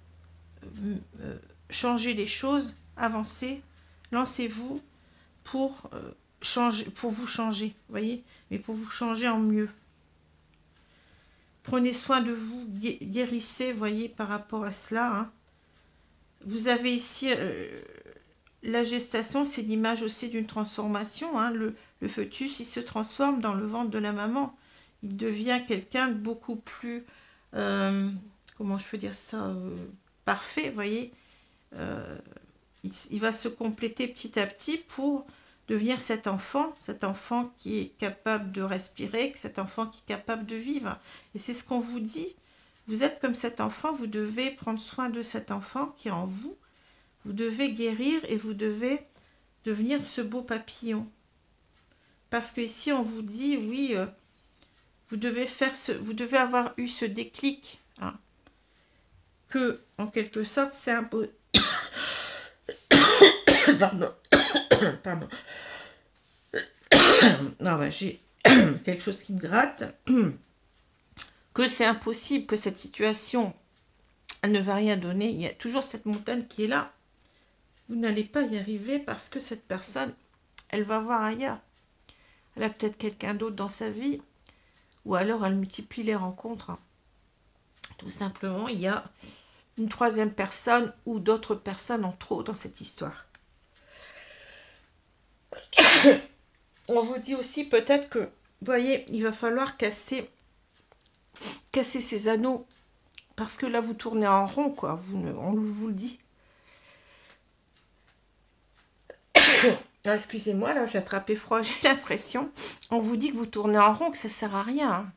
Changez les choses, avancez, lancez-vous pour vous changer, vous voyez, mais pour vous changer en mieux. Prenez soin de vous, guérissez, vous voyez, par rapport à cela. Hein. Vous avez ici la gestation, c'est l'image aussi d'une transformation. Hein. Le fœtus, il se transforme dans le ventre de la maman. Il devient quelqu'un de beaucoup plus, comment je peux dire ça, parfait, vous voyez. Il va se compléter petit à petit pour devenir cet enfant qui est capable de respirer, cet enfant qui est capable de vivre. Et c'est ce qu'on vous dit. Vous êtes comme cet enfant, vous devez prendre soin de cet enfant qui est en vous. Vous devez guérir et vous devez devenir ce beau papillon. Parce que ici on vous dit, oui, vous devez avoir eu ce déclic, hein, que en quelque sorte c'est un peu... Pardon. Pardon. Non, ben, j'ai quelque chose qui me gratte. Que c'est impossible, que cette situation, elle ne va rien donner. Il y a toujours cette montagne qui est là. Vous n'allez pas y arriver parce que cette personne, elle va voir ailleurs. Elle a peut-être quelqu'un d'autre dans sa vie. Ou alors elle multiplie les rencontres. Tout simplement, il y a une troisième personne ou d'autres personnes en trop dans cette histoire. On vous dit aussi peut-être que, vous voyez, il va falloir casser ces anneaux. Parce que là, vous tournez en rond, quoi. On vous le dit. Ah, excusez-moi, là, j'ai attrapé froid, j'ai l'impression. On vous dit que vous tournez en rond, que ça sert à rien. Hein.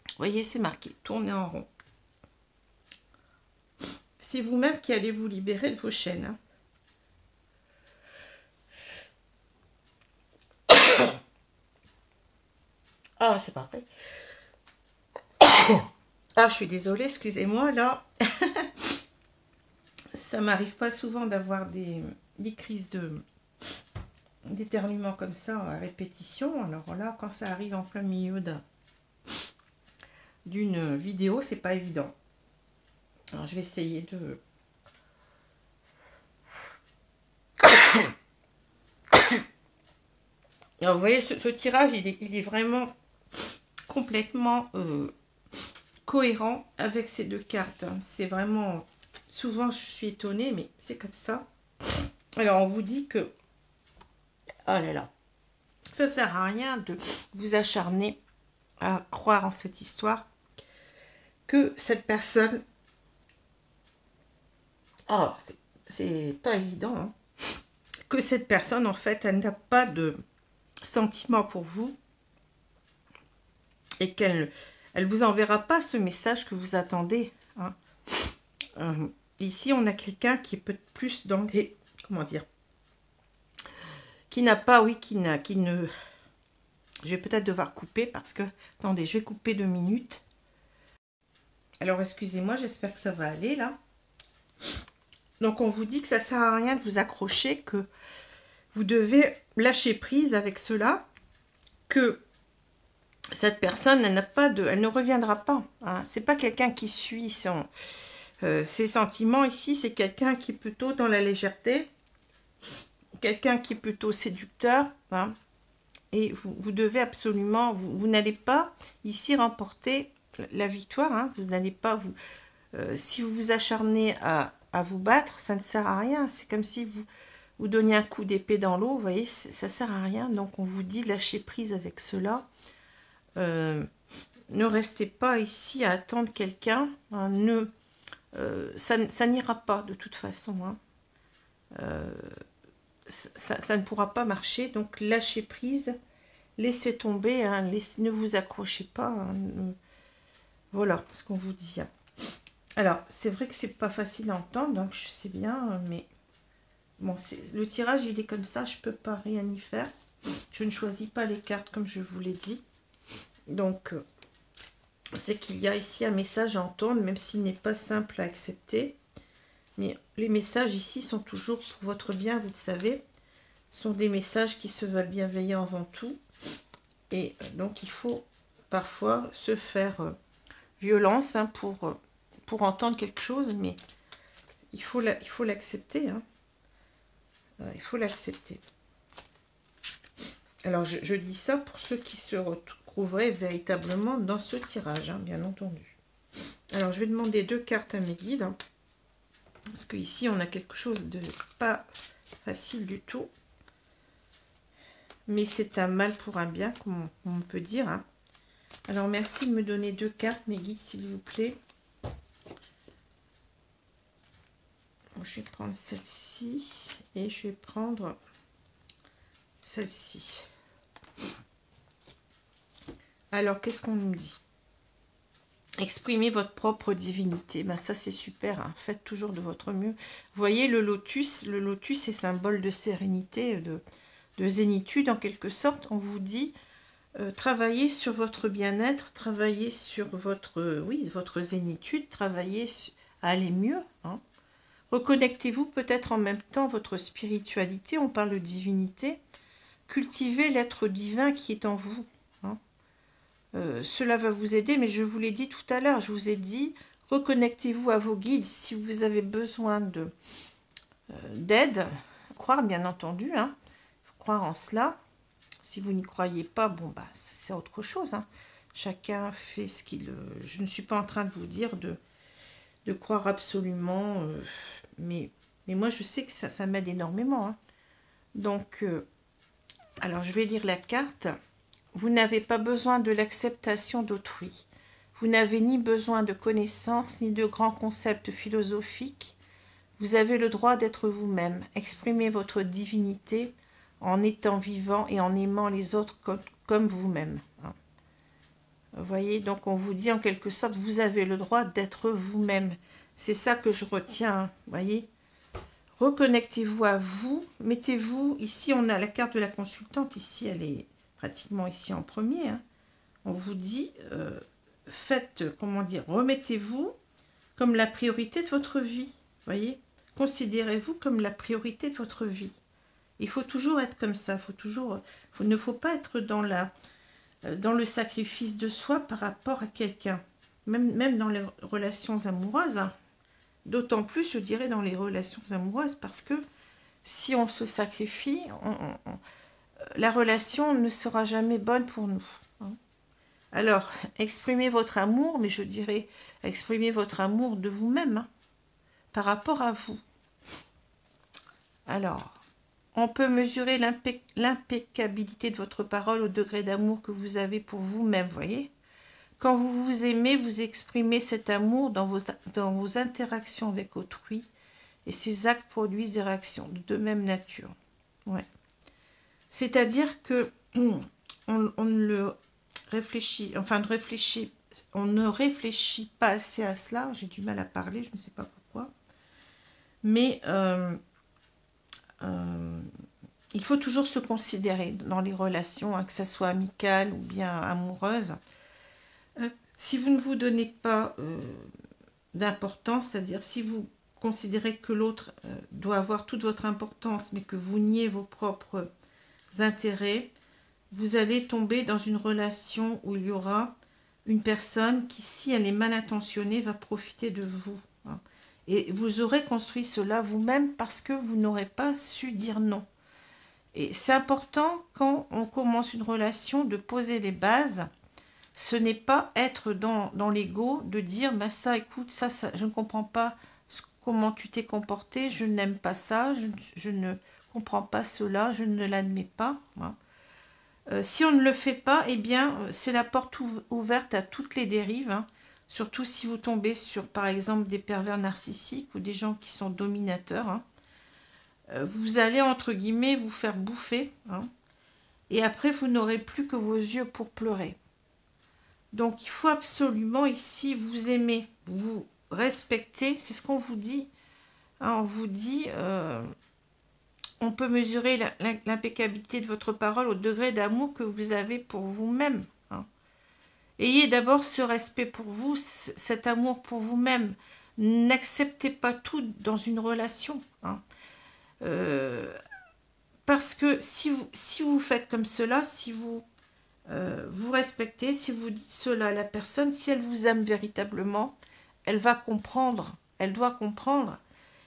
Vous voyez, c'est marqué, tourner en rond. C'est vous-même qui allez vous libérer de vos chaînes. Hein. Ah, c'est parfait. Ah, je suis désolée, excusez-moi, là. Ça m'arrive pas souvent d'avoir des crises d'éternuement comme ça à répétition. Alors là, quand ça arrive en plein milieu d'une vidéo, c'est pas évident. Alors, je vais essayer de... Alors, vous voyez, ce tirage, il est vraiment complètement cohérent avec ces deux cartes. C'est vraiment... Souvent, je suis étonnée, mais c'est comme ça. Alors, on vous dit que... Oh là là. Ça sert à rien de vous acharner à croire en cette histoire. Que cette personne... Oh, c'est pas évident. Hein. Que cette personne, en fait, elle n'a pas de sentiment pour vous. Et qu'elle elle vous enverra pas ce message que vous attendez. Hein. Ici, on a quelqu'un qui est peut-être plus dans les... Comment dire? Qui n'a pas, oui, qui ne... Je vais peut-être devoir couper parce que... Attendez, je vais couper 2 minutes. Alors, excusez-moi, j'espère que ça va aller, là. Donc, on vous dit que ça ne sert à rien de vous accrocher, que vous devez lâcher prise avec cela, que cette personne, elle n'a pas de... Elle ne reviendra pas. Hein. C'est pas quelqu'un qui suit ses sentiments ici, c'est quelqu'un qui est plutôt dans la légèreté, quelqu'un qui est plutôt séducteur, hein, et vous devez absolument, vous n'allez pas ici remporter la victoire, hein, vous n'allez pas, si vous vous acharnez à vous battre, ça ne sert à rien, c'est comme si vous donniez un coup d'épée dans l'eau, vous voyez, ça ne sert à rien, donc on vous dit lâcher prise avec cela, ne restez pas ici à attendre quelqu'un, hein, ça n'ira pas de toute façon. Hein. Ça ne pourra pas marcher. Donc lâchez prise, laissez tomber, hein, ne vous accrochez pas. Hein, voilà ce qu'on vous dit. Hein. Alors c'est vrai que c'est pas facile à entendre, donc je sais bien, mais bon, le tirage il est comme ça, je peux pas rien y faire. Je ne choisis pas les cartes comme je vous l'ai dit. Donc c'est qu'il y a ici un message à entendre, même s'il n'est pas simple à accepter. Mais les messages ici sont toujours pour votre bien, vous le savez. Ce sont des messages qui se veulent bienveillants avant tout. Et donc il faut parfois se faire violence hein, pour entendre quelque chose, mais il faut l'accepter. Hein. Il faut l'accepter. Alors je dis ça pour ceux qui se retrouveraient véritablement dans ce tirage, hein, bien entendu. Alors je vais demander 2 cartes à mes guides, hein, parce que ici on a quelque chose de pas facile du tout. Mais c'est un mal pour un bien, comme on peut dire. Hein. Alors merci de me donner 2 cartes, mes guides, s'il vous plaît. Bon, je vais prendre celle-ci et je vais prendre celle-ci. Alors, qu'est-ce qu'on nous dit? Exprimez votre propre divinité. Ben, ça, c'est super. Hein. Faites toujours de votre mieux. Vous voyez, le lotus est symbole de sérénité, de zénitude, en quelque sorte. On vous dit, travaillez sur votre bien-être, travaillez sur votre zénitude, travaillez à aller mieux. Hein. Reconnectez-vous peut-être en même temps votre spiritualité. On parle de divinité. Cultivez l'être divin qui est en vous. Hein. Cela va vous aider, mais je vous l'ai dit tout à l'heure, je vous ai dit, reconnectez-vous à vos guides si vous avez besoin d'aide, croire bien entendu, hein, faut croire en cela. Si vous n'y croyez pas, bon bah c'est autre chose. Hein. Chacun fait ce qu'il... je ne suis pas en train de vous dire de croire absolument, mais moi je sais que ça m'aide énormément. Hein. Donc, alors je vais lire la carte. Vous n'avez pas besoin de l'acceptation d'autrui. Vous n'avez ni besoin de connaissances, ni de grands concepts philosophiques. Vous avez le droit d'être vous-même. Exprimez votre divinité en étant vivant et en aimant les autres comme vous-même. Vous voyez, donc on vous dit en quelque sorte, vous avez le droit d'être vous-même. C'est ça que je retiens, vous voyez. Reconnectez-vous à vous, mettez-vous, ici on a la carte de la consultante, ici elle est pratiquement ici en premier. On vous dit, faites, comment dire, remettez-vous comme la priorité de votre vie, vous voyez. Considérez-vous comme la priorité de votre vie. Il faut toujours être comme ça, il ne faut pas être dans le sacrifice de soi par rapport à quelqu'un, même dans les relations amoureuses, d'autant plus je dirais dans les relations amoureuses, parce que si on se sacrifie, la relation ne sera jamais bonne pour nous. Alors, exprimez votre amour, mais je dirais, exprimez votre amour de vous-même, par rapport à vous. Alors, on peut mesurer l'impeccabilité de votre parole au degré d'amour que vous avez pour vous-même, voyez. Quand vous vous aimez, vous exprimez cet amour dans vos interactions avec autrui, et ces actes produisent des réactions de même nature. Ouais. C'est-à-dire que on ne réfléchit pas assez à cela. J'ai du mal à parler, je ne sais pas pourquoi. Mais il faut toujours se considérer dans les relations, que ce soit amicales ou bien amoureuses. Si vous ne vous donnez pas d'importance, c'est-à-dire si vous considérez que l'autre doit avoir toute votre importance, mais que vous niez vos propres intérêts, vous allez tomber dans une relation où il y aura une personne qui, si elle est mal intentionnée, va profiter de vous. Et vous aurez construit cela vous-même parce que vous n'aurez pas su dire non. Et c'est important quand on commence une relation de poser les bases. Ce n'est pas être dans l'ego de dire bah ça, écoute, ça, je ne comprends pas comment tu t'es comporté, je n'aime pas ça, je ne comprends pas cela, je ne l'admets pas. Si on ne le fait pas, eh bien, c'est la porte ouverte à toutes les dérives, surtout si vous tombez sur, par exemple, des pervers narcissiques ou des gens qui sont dominateurs. Vous allez, entre guillemets, vous faire bouffer, et après, vous n'aurez plus que vos yeux pour pleurer. Donc, il faut absolument, ici, vous aimer, vous respecter, c'est ce qu'on vous dit. On vous dit... on peut mesurer l'impeccabilité de votre parole au degré d'amour que vous avez pour vous-même. Ayez d'abord ce respect pour vous, cet amour pour vous-même. N'acceptez pas tout dans une relation. Parce que si vous faites comme cela, si vous vous respectez, si vous dites cela à la personne, si elle vous aime véritablement, elle va comprendre, elle doit comprendre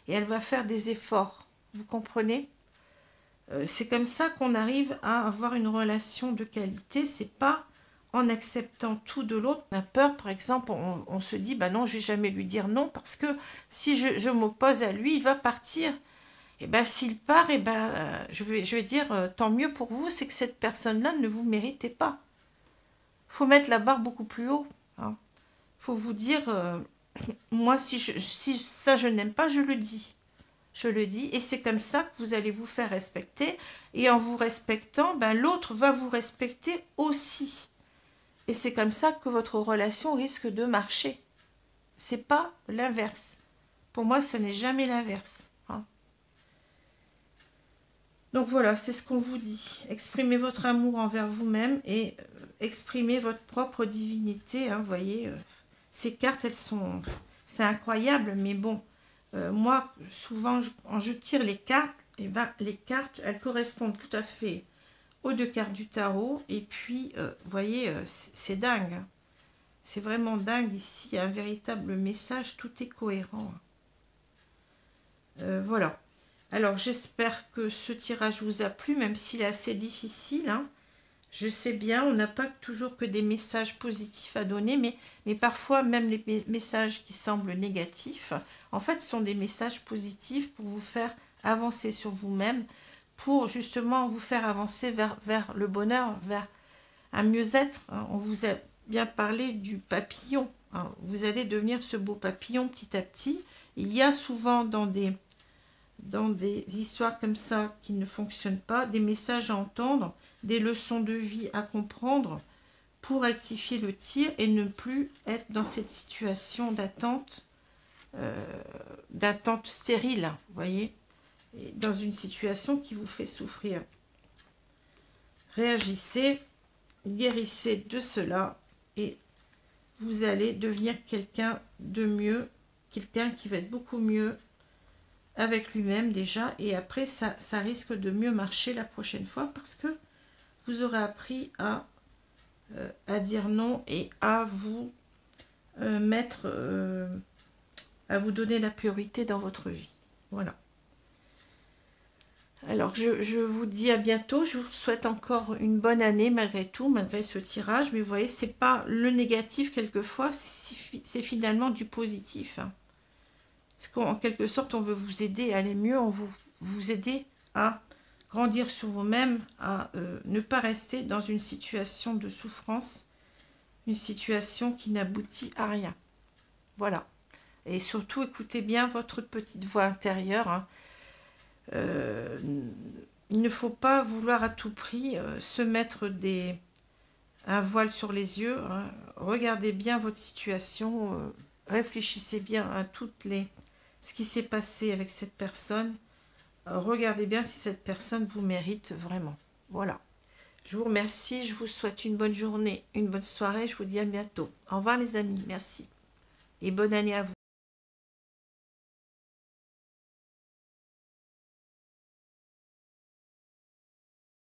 et elle va faire des efforts. Vous comprenez ? C'est comme ça qu'on arrive à avoir une relation de qualité. C'est pas en acceptant tout de l'autre. On a peur, par exemple, on se dit bah non, je vais jamais lui dire non parce que si je m'oppose à lui, il va partir. Et ben s'il part, et je vais dire tant mieux pour vous, c'est que cette personne-là ne vous méritez pas. Faut mettre la barre beaucoup plus haut. Faut vous dire moi si ça je n'aime pas, je le dis. Je le dis, et c'est comme ça que vous allez vous faire respecter. Et en vous respectant, l'autre va vous respecter aussi. Et c'est comme ça que votre relation risque de marcher. C'est pas l'inverse. Pour moi, ce n'est jamais l'inverse. Donc voilà, c'est ce qu'on vous dit. Exprimez votre amour envers vous-même et exprimez votre propre divinité. Vous voyez, ces cartes, c'est incroyable, mais bon. Moi, souvent, quand je tire les cartes, les cartes, elles correspondent tout à fait aux deux cartes du tarot. Et puis, vous voyez, c'est dingue. C'est vraiment dingue ici. Il y a un véritable message. Tout est cohérent. Voilà. Alors, j'espère que ce tirage vous a plu, même s'il est assez difficile. Je sais bien, on n'a pas toujours que des messages positifs à donner, mais parfois même les messages qui semblent négatifs, en fait, sont des messages positifs pour vous faire avancer sur vous-même, pour justement vous faire avancer vers le bonheur, vers un mieux-être. On vous a bien parlé du papillon. Vous allez devenir ce beau papillon petit à petit. Il y a souvent dans des dans des histoires comme ça qui ne fonctionnent pas, des messages à entendre, des leçons de vie à comprendre pour rectifier le tir et ne plus être dans cette situation d'attente stérile, vous voyez, et dans une situation qui vous fait souffrir. Réagissez, guérissez de cela et vous allez devenir quelqu'un de mieux, quelqu'un qui va être beaucoup mieux avec lui-même déjà, et après ça risque de mieux marcher la prochaine fois parce que vous aurez appris à dire non et à vous mettre, à vous donner la priorité dans votre vie. Voilà. Alors, je vous dis à bientôt. Je vous souhaite encore une bonne année malgré tout, malgré ce tirage. Mais vous voyez, c'est pas le négatif quelquefois, c'est finalement du positif. Hein. Parce qu'en quelque sorte, on veut vous aider à aller mieux, on veut vous aider à grandir sur vous-même, à ne pas rester dans une situation de souffrance, une situation qui n'aboutit à rien. Voilà. Et surtout, écoutez bien votre petite voix intérieure. Hein. Il ne faut pas vouloir à tout prix se mettre un voile sur les yeux. Hein. Regardez bien votre situation, réfléchissez bien à ce qui s'est passé avec cette personne. Regardez bien si cette personne vous mérite vraiment. Voilà. Je vous remercie, je vous souhaite une bonne journée, une bonne soirée. Je vous dis à bientôt. Au revoir les amis, merci. Et bonne année à vous.